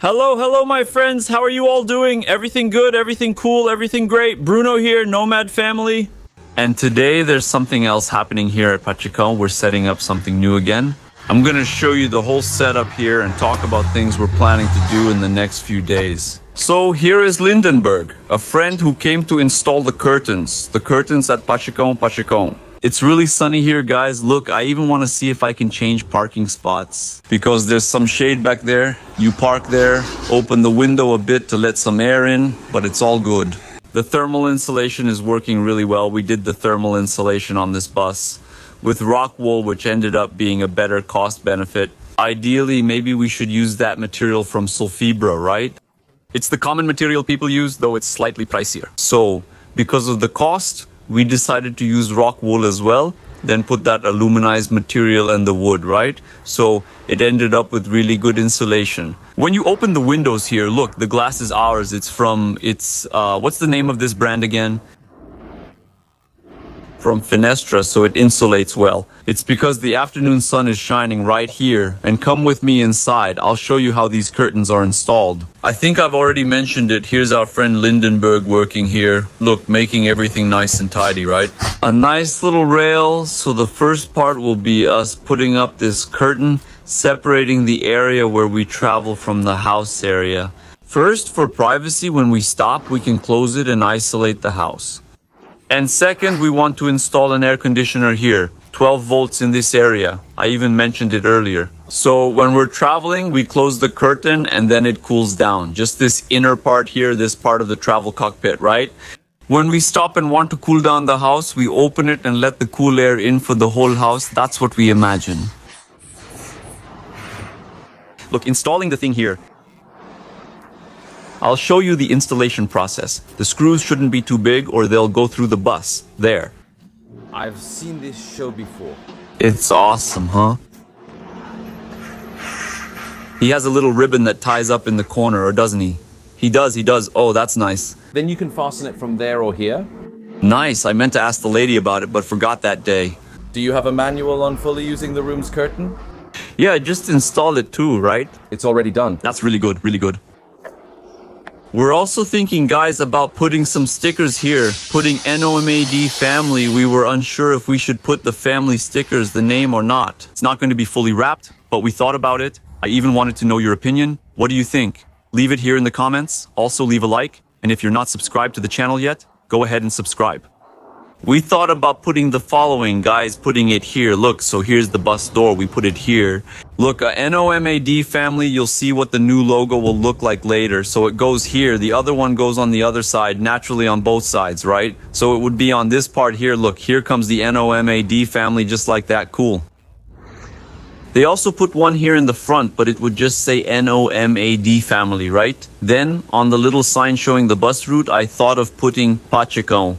Hello, my friends. How are you all doing? Everything good? Everything cool? Everything great? Bruno here, Nomad family. And today there's something else happening here at Pacheco. We're setting up something new again. I'm gonna show you the whole setup here and talk about things we're planning to do in the next few days. So here is Lindenberg, a friend who came to install the curtains at Pacheco. It's really sunny here, guys. Look, I even want to see if I can change parking spots because there's some shade back there. You park there, open the window a bit to let some air in, but it's all good. The thermal insulation is working really well. We did the thermal insulation on this bus with rock wool, which ended up being a better cost benefit. Ideally, maybe we should use that material from Sulfibra, right? It's the common material people use, though it's slightly pricier. So, because of the cost, we decided to use rock wool as well, then put that aluminized material and the wood, right? So it ended up with really good insulation. When you open the windows here, look, the glass is ours. What's the name of this brand again? From Fenestra, so it insulates well. It's because the afternoon sun is shining right here. And come with me inside. I'll show you how these curtains are installed. I think I've already mentioned it. Here's our friend Lindenberg working here. Look, making everything nice and tidy, right? A nice little rail. So the first part will be us putting up this curtain, separating the area where we travel from the house area. First, for privacy, when we stop, we can close it and isolate the house. And second, we want to install an air conditioner here, 12 volts in this area. I even mentioned it earlier. So when we're traveling, we close the curtain and then it cools down. Just this inner part here, this part of the travel cockpit, right? When we stop and want to cool down the house, we open it and let the cool air in for the whole house. That's what we imagine. Look, installing the thing here. I'll show you the installation process. The screws shouldn't be too big or they'll go through the bus. There. I've seen this show before. It's awesome, huh? He has a little ribbon that ties up in the corner, or doesn't he? He does. Oh, that's nice. Then you can fasten it from there or here. Nice. I meant to ask the lady about it, but forgot that day. Do you have a manual on fully using the room's curtain? Yeah, I just installed it too, right? It's already done. That's really good, really good. We're also thinking, guys, about putting some stickers here. Putting Nomad family. We were unsure if we should put the family stickers, the name or not. It's not going to be fully wrapped, but we thought about it. I even wanted to know your opinion. What do you think? Leave it here in the comments. Also leave a like. And if you're not subscribed to the channel yet, go ahead and subscribe. We thought about putting the following, guys, putting it here. Look, so here's the bus door. We put it here. Look, Nomad family, you'll see what the new logo will look like later. So it goes here. The other one goes on the other side, naturally on both sides, right? So it would be on this part here. Look, here comes the Nomad family, just like that. Cool. They also put one here in the front, but it would just say Nomad family, right? Then, on the little sign showing the bus route, I thought of putting Pacheco.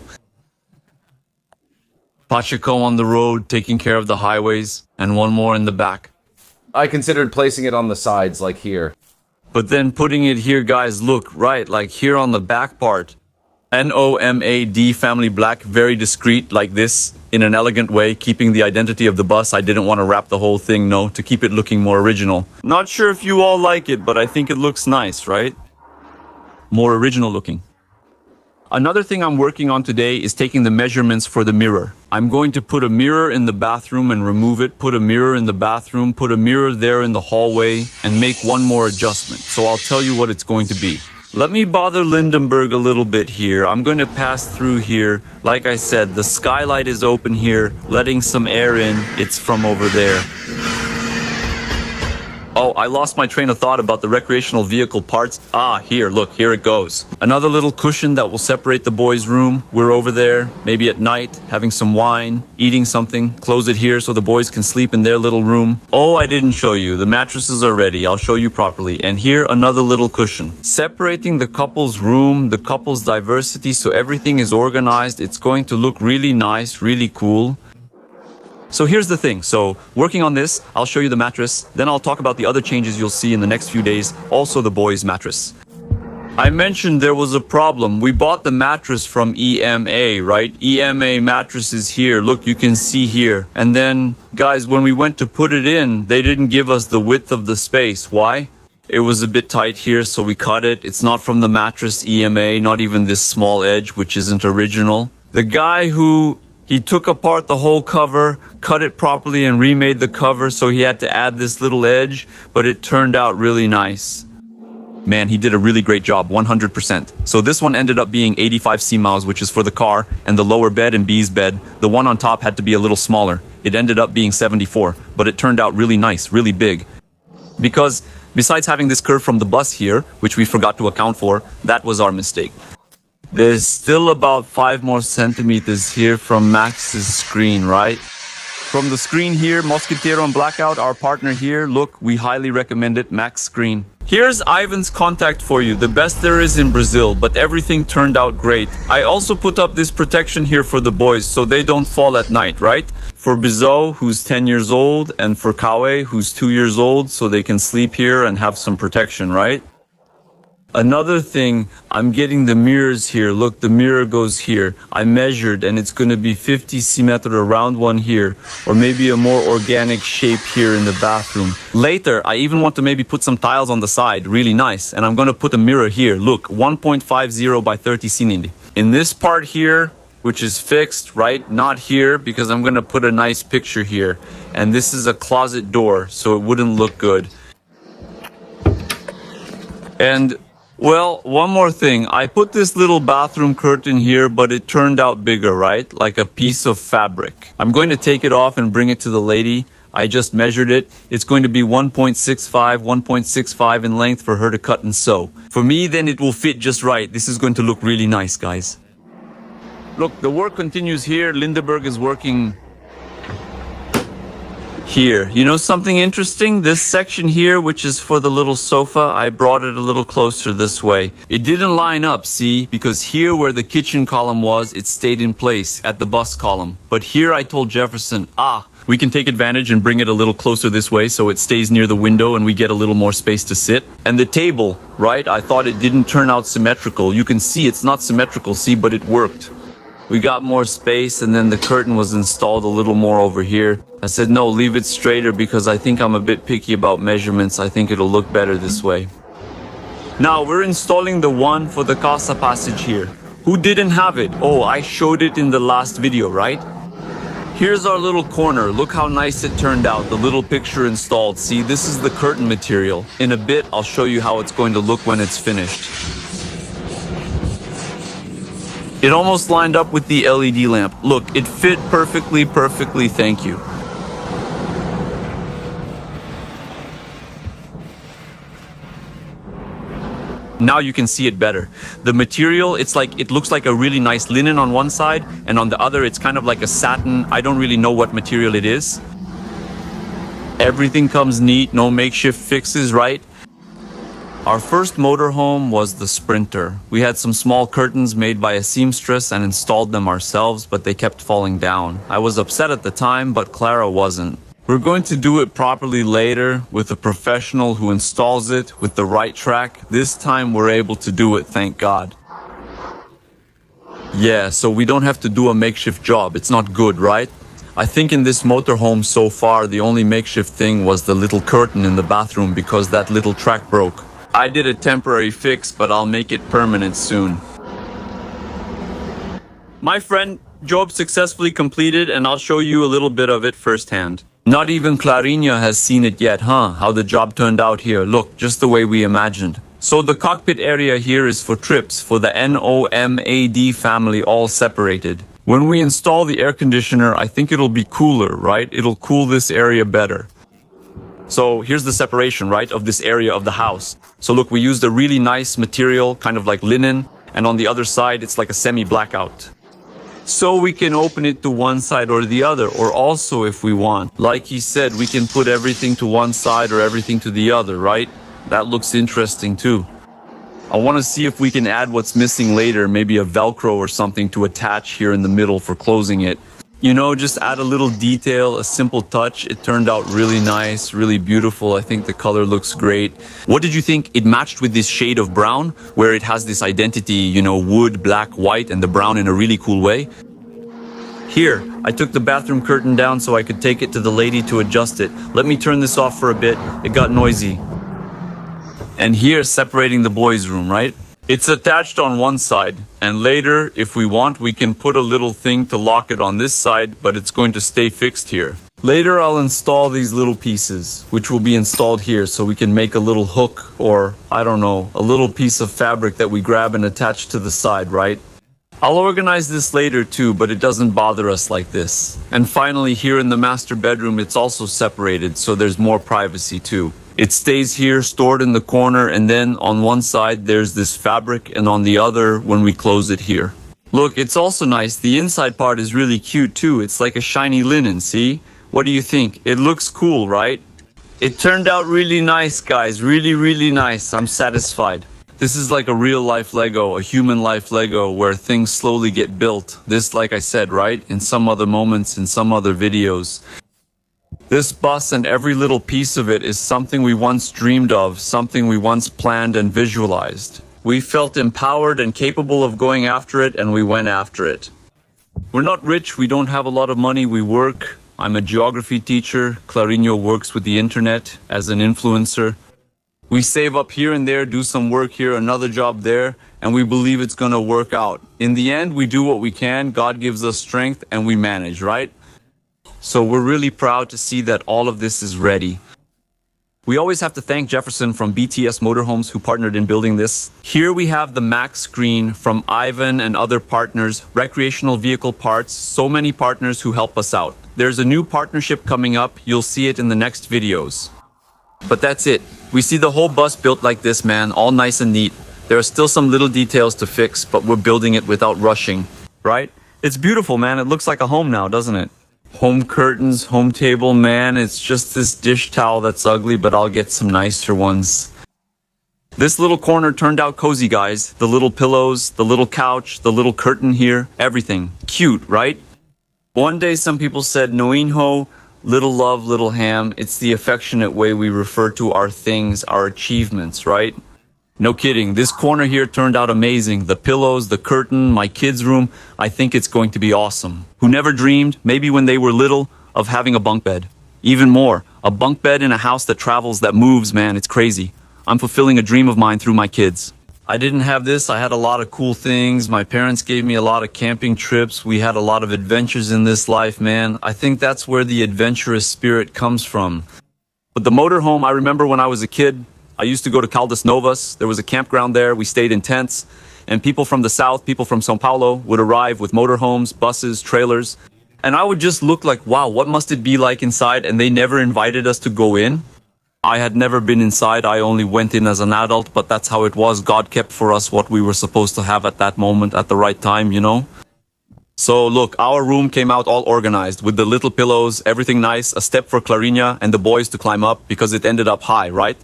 Pacheco on the road, taking care of the highways, and one more in the back. I considered placing it on the sides, like here. But then putting it here, guys, look, right, like here on the back part. Nomad family black, very discreet, like this, in an elegant way, keeping the identity of the bus. I didn't want to wrap the whole thing, no, to keep it looking more original. Not sure if you all like it, but I think it looks nice, right? More original looking. Another thing I'm working on today is taking the measurements for the mirror. I'm going to put a mirror in the bathroom and remove it, put a mirror in the bathroom, put a mirror there in the hallway, and make one more adjustment. So I'll tell you what it's going to be. Let me bother Lindenberg a little bit here. I'm going to pass through here. Like I said, the skylight is open here, letting some air in. It's from over there. Oh, I lost my train of thought about the recreational vehicle parts. Here, look, here it goes. Another little cushion that will separate the boys' room. We're over there, maybe at night, having some wine, eating something. Close it here so the boys can sleep in their little room. Oh, I didn't show you. The mattresses are ready. I'll show you properly. And here, another little cushion. Separating the couple's room, the couple's diversity, so everything is organized. It's going to look really nice, really cool. So here's the thing. So working on this, I'll show you the mattress. Then I'll talk about the other changes you'll see in the next few days. Also the boys' mattress. I mentioned there was a problem. We bought the mattress from EMA, right? EMA mattress is here. Look, you can see here. And then, guys, when we went to put it in, they didn't give us the width of the space. Why? It was a bit tight here, so we cut it. It's not from the mattress EMA, not even this small edge, which isn't original. The guy he took apart the whole cover, cut it properly and remade the cover, so he had to add this little edge, but it turned out really nice. Man, he did a really great job, 100%. So this one ended up being 85 cm, which is for the car, and the lower bed and B's bed. The one on top had to be a little smaller. It ended up being 74, but it turned out really nice, really big. Because besides having this curve from the bus here, which we forgot to account for, that was our mistake. There's still about 5 more centimeters here from Max's screen, right? From the screen here, Mosquitero and Blackout, our partner here, look, we highly recommend it, Max screen. Here's Ivan's contact for you, the best there is in Brazil, but everything turned out great. I also put up this protection here for the boys, so they don't fall at night, right? For Bizot, who's 10 years old, and for Kawe, who's 2 years old, so they can sleep here and have some protection, right? Another thing, I'm getting the mirrors here. Look, the mirror goes here. I measured and it's going to be 50 cm around one here, or maybe a more organic shape here in the bathroom. Later, I even want to maybe put some tiles on the side, really nice. And I'm going to put a mirror here. Look, 1.50 by 30 cm. In this part here, which is fixed, right? Not here, because I'm going to put a nice picture here. And this is a closet door, so it wouldn't look good. And well, one more thing. I put this little bathroom curtain here, but it turned out bigger, right? Like a piece of fabric. I'm going to take it off and bring it to the lady. I just measured it. It's going to be 1.65 in length for her to cut and sew. For me, then it will fit just right. This is going to look really nice, guys. Look, the work continues here. Lindeberg is working here. You know something interesting? This section here, which is for the little sofa, I brought it a little closer this way. It didn't line up, see? Because here where the kitchen column was, it stayed in place at the bus column. But here I told Jefferson, we can take advantage and bring it a little closer this way so it stays near the window and we get a little more space to sit. And the table, right? I thought it didn't turn out symmetrical. You can see it's not symmetrical, see, but it worked. We got more space and then the curtain was installed a little more over here. I said, no, leave it straighter because I think I'm a bit picky about measurements. I think it'll look better this way. Now we're installing the one for the Casa passage here. Who didn't have it? Oh, I showed it in the last video, right? Here's our little corner. Look how nice it turned out. The little picture installed. See, this is the curtain material. In a bit, I'll show you how it's going to look when it's finished. It almost lined up with the LED lamp. Look, it fit perfectly, thank you. Now you can see it better. The material, it looks like a really nice linen on one side, and on the other it's kind of like a satin. I don't really know what material it is. Everything comes neat, no makeshift fixes, right? Our first motorhome was the Sprinter. We had some small curtains made by a seamstress and installed them ourselves, but they kept falling down. I was upset at the time, but Clara wasn't. We're going to do it properly later with a professional who installs it with the right track. This time we're able to do it, thank God. Yeah, so we don't have to do a makeshift job. It's not good, right? I think in this motorhome so far, the only makeshift thing was the little curtain in the bathroom because that little track broke. I did a temporary fix, but I'll make it permanent soon. My friend, job successfully completed, and I'll show you a little bit of it firsthand. Not even Clarinha has seen it yet, huh? How the job turned out here. Look, just the way we imagined. So the cockpit area here is for trips, for the Nomad family, all separated. When we install the air conditioner, I think it'll be cooler, right? It'll cool this area better. So here's the separation, right, of this area of the house. So look, we used a really nice material, kind of like linen, and on the other side, it's like a semi-blackout. So we can open it to one side or the other, or also if we want. Like he said, we can put everything to one side or everything to the other, right? That looks interesting too. I want to see if we can add what's missing later, maybe a Velcro or something to attach here in the middle for closing it. You know, just add a little detail, a simple touch. It turned out really nice, really beautiful. I think the color looks great. What did you think? It matched with this shade of brown, where it has this identity, you know, wood, black, white, and the brown in a really cool way. Here, I took the bathroom curtain down so I could take it to the lady to adjust it. Let me turn this off for a bit. It got noisy. and here separating the boys' room, right? It's attached on one side, and later, if we want, we can put a little thing to lock it on this side, but it's going to stay fixed here. Later, I'll install these little pieces, which will be installed here, so we can make a little hook, or, I don't know, a little piece of fabric that we grab and attach to the side, right? I'll organize this later too, but it doesn't bother us like this. And finally, here in the master bedroom, it's also separated, so there's more privacy too. It stays here, stored in the corner, and then on one side there's this fabric, and on the other when we close it here. Look, it's also nice. The inside part is really cute too. It's like a shiny linen, see? What do you think? It looks cool, right? It turned out really nice, guys. Really, really nice. I'm satisfied. This is like a real life Lego, a human life Lego, where things slowly get built. This, like I said, right? In some other moments, in some other videos. This bus and every little piece of it is something we once dreamed of, something we once planned and visualized. We felt empowered and capable of going after it, and we went after it. We're not rich, we don't have a lot of money, we work. I'm a geography teacher. Clarinho works with the internet as an influencer. We save up here and there, do some work here, another job there, and we believe it's gonna work out. In the end, we do what we can, God gives us strength, and we manage, right? So we're really proud to see that all of this is ready. We always have to thank Jefferson from BTS Motorhomes who partnered in building this. Here we have the Max screen from Ivan and other partners, recreational vehicle parts, so many partners who help us out. There's a new partnership coming up, you'll see it in the next videos. But that's it. We see the whole bus built like this, man, all nice and neat. There are still some little details to fix, but we're building it without rushing, right? It's beautiful, man. It looks like a home now, doesn't it? Home curtains, home table, man, it's just this dish towel that's ugly, but I'll get some nicer ones. This little corner turned out cozy, guys. The little pillows, the little couch, the little curtain here, everything. Cute, right? One day some people said, Noinho, little love, little ham. It's the affectionate way we refer to our things, our achievements, right? No kidding, this corner here turned out amazing. The pillows, the curtain, my kids' room, I think it's going to be awesome. Who never dreamed, maybe when they were little, of having a bunk bed? Even more, a bunk bed in a house that travels, that moves, man, it's crazy. I'm fulfilling a dream of mine through my kids. I didn't have this, I had a lot of cool things. My parents gave me a lot of camping trips. We had a lot of adventures in this life, man. I think that's where the adventurous spirit comes from. But the motorhome, I remember when I was a kid, I used to go to Caldas Novas. There was a campground there. We stayed in tents. And people from the south, people from São Paulo would arrive with motorhomes, buses, trailers. And I would just look like, wow, what must it be like inside? And they never invited us to go in. I had never been inside. I only went in as an adult, but that's how it was. God kept for us what we were supposed to have at that moment, at the right time, you know? So look, our room came out all organized with the little pillows, everything nice, a step for Clarinha and the boys to climb up because it ended up high, right?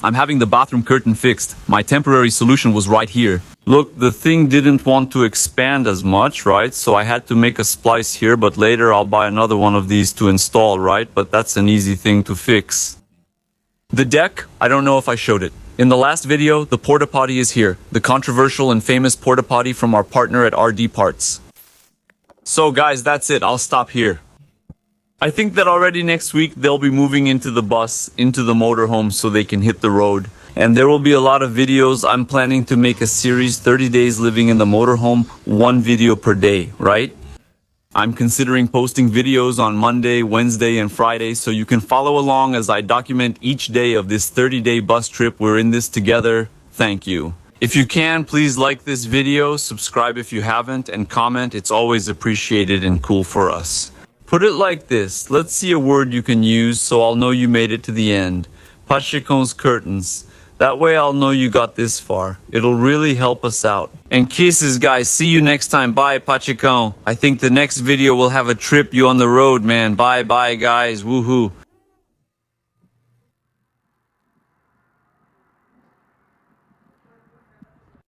I'm having the bathroom curtain fixed. My temporary solution was right here. Look, the thing didn't want to expand as much, right? So I had to make a splice here, but later I'll buy another one of these to install, right? But that's an easy thing to fix. The deck, I don't know if I showed it. In the last video, the porta potty is here. The controversial and famous porta potty from our partner at RD Parts. So guys, that's it. I'll stop here. I think that already next week they'll be moving into the bus, into the motorhome so they can hit the road. And there will be a lot of videos. I'm planning to make a series, 30 days living in the motorhome, 1 video per day, right? I'm considering posting videos on Monday, Wednesday, and Friday so you can follow along as I document each day of this 30-day bus trip. We're in this together. Thank you. If you can, please like this video, subscribe if you haven't, and comment. It's always appreciated and cool for us. Put it like this. Let's see a word you can use so I'll know you made it to the end. Pacheco's curtains. That way I'll know you got this far. It'll really help us out. And kisses, guys. See you next time. Bye, Pacheco. I think the next video will have a trip you on the road, man. Bye, guys. Woohoo.